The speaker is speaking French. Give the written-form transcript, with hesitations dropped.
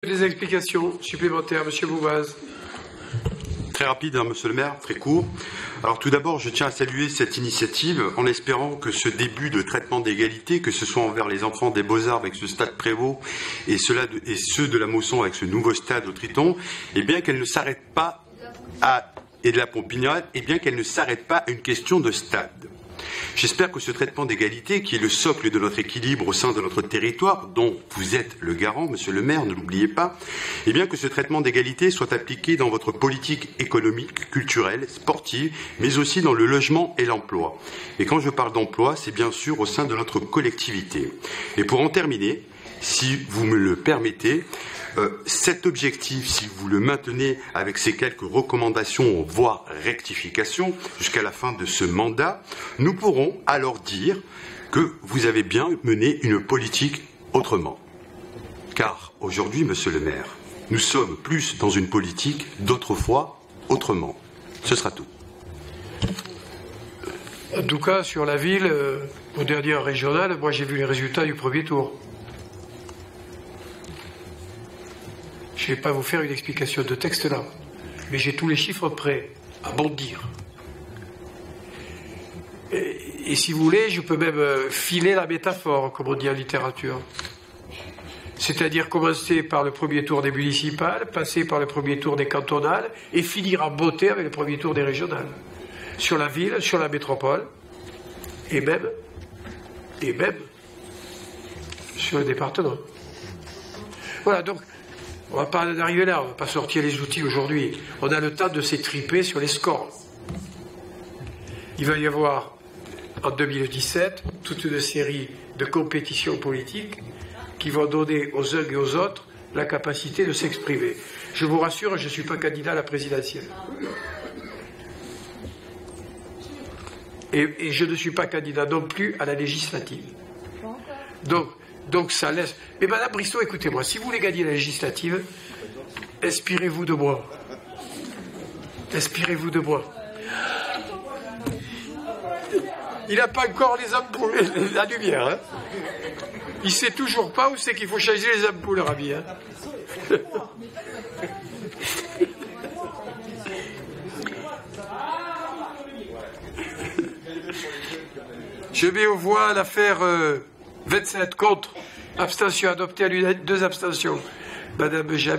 Des explications supplémentaires, Monsieur Bouvaz. Très rapide, hein, Monsieur le maire, très court. Alors tout d'abord, je tiens à saluer cette initiative en espérant que ce début de traitement d'égalité, que ce soit envers les enfants des Beaux-Arts avec ce stade Prévost et ceux de la Mosson avec ce nouveau stade au Triton, eh bien qu'elle ne s'arrête pas et de la Pompignade, eh bien qu'elle ne s'arrête pas à une question de stade. J'espère que ce traitement d'égalité, qui est le socle de notre équilibre au sein de notre territoire, dont vous êtes le garant, Monsieur le maire, ne l'oubliez pas, eh bien que ce traitement d'égalité soit appliqué dans votre politique économique, culturelle, sportive, mais aussi dans le logement et l'emploi. Et quand je parle d'emploi, c'est bien sûr au sein de notre collectivité. Et pour en terminer, si vous me le permettez, cet objectif, si vous le maintenez avec ces quelques recommandations, voire rectifications, jusqu'à la fin de ce mandat, nous pourrons alors dire que vous avez bien mené une politique autrement. Car aujourd'hui, Monsieur le maire, nous sommes plus dans une politique d'autrefois autrement. Ce sera tout. En tout cas, sur la ville, au dernier régional, moi j'ai vu les résultats du premier tour. Je ne vais pas vous faire une explication de texte là, mais j'ai tous les chiffres prêts à bondir. Et si vous voulez, je peux même filer la métaphore, comme on dit en littérature. C'est-à-dire commencer par le premier tour des municipales, passer par le premier tour des cantonales, et finir en beauté avec le premier tour des régionales. Sur la ville, sur la métropole, et même sur le département. Voilà, donc, on ne va pas en arriver là, on ne va pas sortir les outils aujourd'hui. On a le temps de s'étriper sur les scores. Il va y avoir, en 2017, toute une série de compétitions politiques qui vont donner aux uns et aux autres la capacité de s'exprimer. Je vous rassure, je ne suis pas candidat à la présidentielle. Et je ne suis pas candidat non plus à la législative. Donc ça laisse... Mais Madame Brissot, écoutez-moi, si vous voulez gagner la législative, inspirez-vous de moi. Inspirez-vous de moi. Il n'a pas encore les ampoules, la lumière. Hein. Il ne sait toujours pas où c'est qu'il faut changer les ampoules, Ravi. Hein. Je mets aux voix l'affaire 27 contre. Abstention adoptée à l'unanimité, 2 abstentions. Madame Jamy.